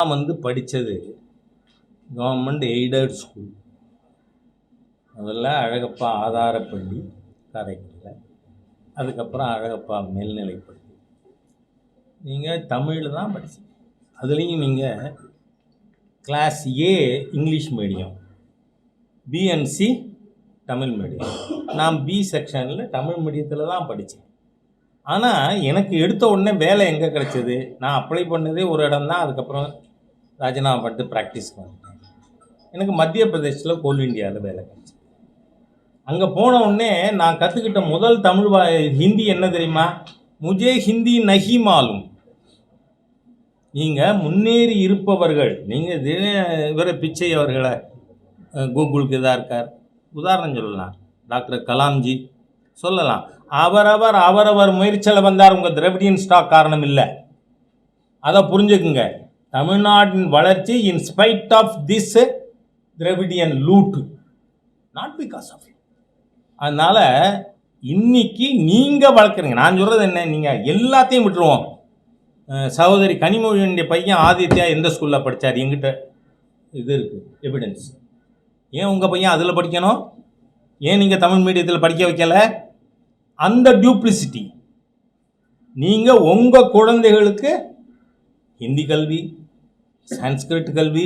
நான் படித்தது government aided school. முதல்ல அழகப்பா ஆதாரப்பள்ளி காரைக்குடியில், அதுக்கப்புறம் அழகப்பா மேல்நிலைப்பள்ளி. நீங்கள் தமிழில் தான் படிச்சீங்க. அதுலேயும் நீங்கள் class A English medium, B and C Tamil medium. நான் பி செக்ஷனில் தமிழ் மீடியத்தில் தான் படித்தேன். ஆனால் எனக்கு எடுத்த உடனே வேலை எங்கே கிடச்சிது? நான் அப்ளை பண்ணதே ஒரு இடம் தான். அதுக்கப்புறம் ராஜினாமா பண்ணிட்டு ப்ராக்டிஸ்க்கு வந்துட்டேன். எனக்கு மத்திய பிரதேசத்தில் கோல் இண்டியாவில் வேலை கிடச்சி. அங்கே போன உடனே நான் கற்றுக்கிட்ட முதல் தமிழ் ஹிந்தி என்ன தெரியுமா? முஜே ஹிந்தி நஹி மாலும். நீங்கள் முன்னேறி இருப்பவர்கள், நீங்கள் இவரை பிச்சை அவர்களை கூகுளுக்கு இதாக இருக்கார், உதாரணம் சொல்லலாம், டாக்டர் கலாம்ஜி சொல்லலாம். அவரவர் முயற்சியில் வந்தார். உங்கள் திராவிடியன் ஸ்டாக் காரணம் இல்லை. அதை புரிஞ்சுக்குங்க. தமிழ்நாட்டின் வளர்ச்சி in spite of this Dravidian loot, not because of it. அதனால் இன்னைக்கு நீங்கள் வளர்க்குறீங்க. நான் சொல்கிறது என்ன, நீங்கள் எல்லாத்தையும் விட்டுருவோம். சகோதரி கனிமொழியுடைய பையன் ஆதித்யா எந்த ஸ்கூலில் படித்தார்? எங்கிட்ட இது இருக்குது, எவிடன்ஸ். ஏன் உங்கள் பையன் அதில் படிக்கணும்? ஏன் நீங்கள் தமிழ் மீடியத்தில் படிக்க வைக்கலை? அந்த டியூப்ளிசிட்டி. நீங்கள் உங்கள் குழந்தைகளுக்கு ஹிந்தி கல்வி, சான்ஸ்கிரிட் கல்வி,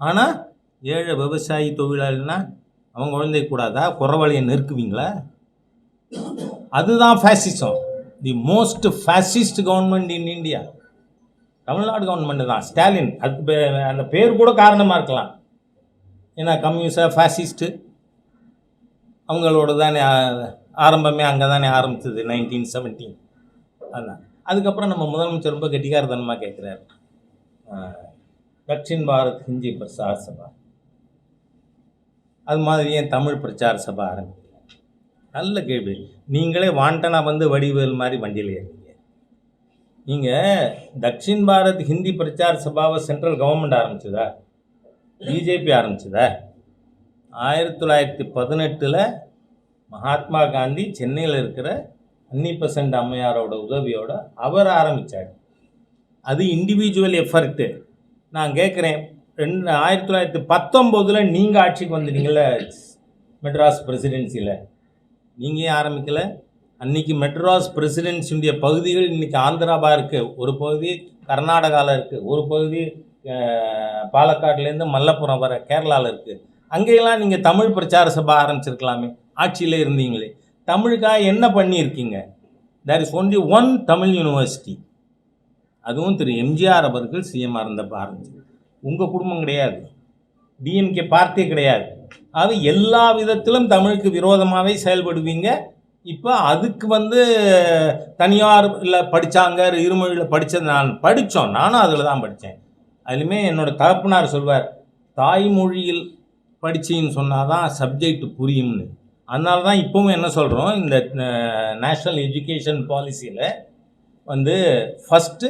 ஆனால் ஏழை விவசாயி தொழிலாளினா அவங்க குழந்தை கூடாதா? குறவழியை நெருக்குவீங்களா? அதுதான் fascism. The most fascist government in India Tamil Nadu government தான். ஸ்டாலின், அதுக்கு அந்த பேர் கூட காரணமாக இருக்கலாம். ஏன்னா கம்யூனிஸ்டா ஃபேசிஸ்ட்டு அவங்களோட தானே ஆரம்பமே, அங்கே தானே ஆரம்பிச்சது 1917. அதுதான். அதுக்கப்புறம் நம்ம முதலமைச்சர் ரொம்ப கெட்டிக்காரத்தனமாக கேட்குறாரு, தக்ஷின் பாரத் ஹிந்தி பிரச்சார சபா, அது மாதிரி ஏன் தமிழ் பிரச்சார சபா ஆரம்பிக்கல? நல்ல கேள்வி. நீங்களே வாண்டனா வடிவேல் மாதிரி வண்டியில் ஏறுறீங்க. நீங்கள் தக்ஷின் பாரத் ஹிந்தி பிரச்சார சபாவை சென்ட்ரல் கவர்மெண்ட் ஆரம்பிச்சதா? பிஜேபி ஆரம்பிச்சதா? 1918 மகாத்மா காந்தி சென்னையில் இருக்கிற அன்னிபெசன்ட் அம்மையாரோட உதவியோடு அவர் ஆரம்பித்தார். அது இண்டிவிஜுவல் எஃபர்ட்டு. நான் கேட்குறேன், 1919 நீங்கள் ஆட்சிக்கு வந்துட்டீங்கள மெட்ராஸ் பிரசிடென்சியில், நீங்கள் ஏன் ஆரம்பிக்கலை? அன்றைக்கி மெட்ராஸ் பிரசிடென்சியுடைய பகுதிகள் இன்றைக்கி ஆந்திராவா இருக்குது, ஒரு பகுதி கர்நாடகாவில் இருக்குது, ஒரு பகுதி பாலக்காட்லேருந்து மல்லப்புரம் வர கேரளாவில் இருக்குது. அங்கேயெல்லாம் நீங்கள் தமிழ் பிரச்சார சபா ஆரம்பிச்சிருக்கலாமே, ஆட்சியில் இருந்தீங்களே. தமிழுக்காக என்ன பண்ணியிருக்கீங்க? There is only one Tamil university. அதுவும் திரு எம்ஜிஆர் அவர்கள் சிஎம்மாக இருந்தப்போ ஆரம்பிச்சு. உங்கள் குடும்பம் கிடையாது, டிஎம்கே பார்ட்டியே கிடையாது. அது எல்லா விதத்திலும் தமிழுக்கு விரோதமாகவே செயல்படுவீங்க. இப்போ அதுக்கு தனியாரில் படித்தாங்க, இருமொழியில் படித்தது. நானும் அதில் தான் படித்தேன். அதுலேயுமே என்னோடய தகப்பனார் சொல்வார், தாய்மொழியில் படிச்சின்னு சொன்னால் தான் சப்ஜெக்ட் புரியும்னு. அதனால தான் இப்போவும் என்ன சொல்கிறோம், இந்த நேஷ்னல் எஜுகேஷன் பாலிசியில் ஃபஸ்ட்டு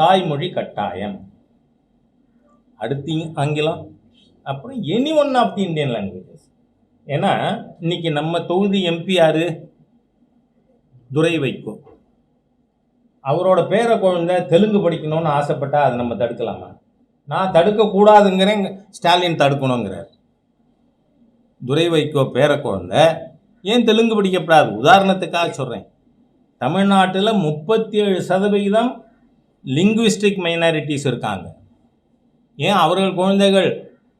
தாய்மொழி கட்டாயம், அடுத்து ஆங்கிலம், அப்புறம் any one of the Indian languages. ஏன்னா இன்றைக்கி நம்ம தொகுதி எம்பி யார்? துரை வைகோ. அவரோட பேர குழந்தை தெலுங்கு படிக்கணும்னு ஆசைப்பட்டால் அதை நம்ம தடுக்கலாமா? நான் தடுக்கக்கூடாதுங்கிறேன், ஸ்டாலின் தடுக்கணுங்கிறார். துரை வைகோ பேர குழந்தை ஏன் தெலுங்கு படிக்கப்படாது? உதாரணத்துக்காக சொல்கிறேன். தமிழ்நாட்டில் 37% லிங்குவிஸ்டிக் மைனாரிட்டிஸ் இருக்காங்க. ஏன் அவர்கள் குழந்தைகள்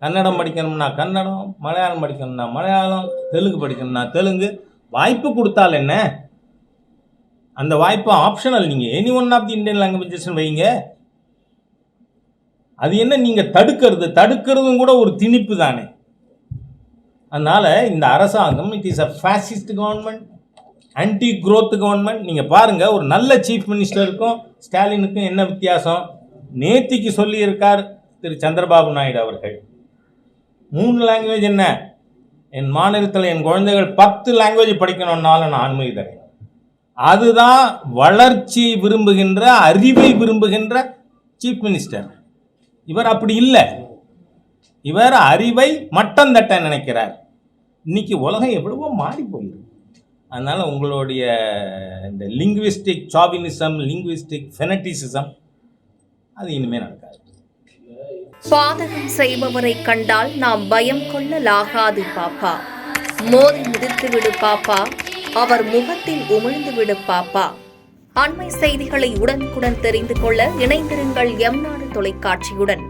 கன்னடம் படிக்கணும்னா கன்னடம், மலையாளம் படிக்கணும்னா மலையாளம், தெலுங்கு படிக்கணும்னா தெலுங்கு? வாய்ப்பு கொடுத்தால் என்ன? அந்த வாய்ப்பு ஆப்ஷனல். நீங்கள் any one of the Indian languages வைங்க. அது என்ன நீங்கள் தடுக்கிறதும் கூட ஒரு திணிப்பு தானே. அதனால் இந்த அரசாங்கம் it is a fascist government, anti growth government. நீங்கள் பாருங்கள், ஒரு நல்ல சீஃப் மினிஸ்டருக்கும் ஸ்டாலினுக்கும் என்ன வித்தியாசம்? நேத்திக்கு சொல்லியிருக்கார் திரு சந்திரபாபு நாயுடு அவர்கள், 3 லாங்குவேஜ் என்ன, என் மாநிலத்தில் என் குழந்தைகள் 10 லாங்குவேஜ் படிக்கணும்னாலும் நான் அனுமதி தரேன். அதுதான் வளர்ச்சி விரும்புகின்ற, அறிவை விரும்புகின்ற சீஃப் மினிஸ்டர். இவர் அப்படி இல்லை. இவர் அறிவை மட்டம் தட்ட நினைக்கிறார். இன்னைக்கு உலகம் எவ்வளவோ மாறி போயிருக்கு. அதனால் உங்களுடைய இந்த லிங்குவிஸ்டிக் சாவினிசம், லிங்குவிஸ்டிக் ஃபெனட்டிசிசம் அது இனிமேல் நடக்காது. பாதகம் செய்பவரை கண்டால் நாம் பயம் கொள்ளலாகாது பாப்பா. மோதி மிதித்து விடு பாப்பா, அவர் முகத்தில் உமிழ்ந்து விடு பாப்பா. அண்மை செய்திகளை உடனுக்குடன் தெரிந்து கொள்ள இணைந்திருங்கள் எம் நாடு தொலைக்காட்சியுடன்.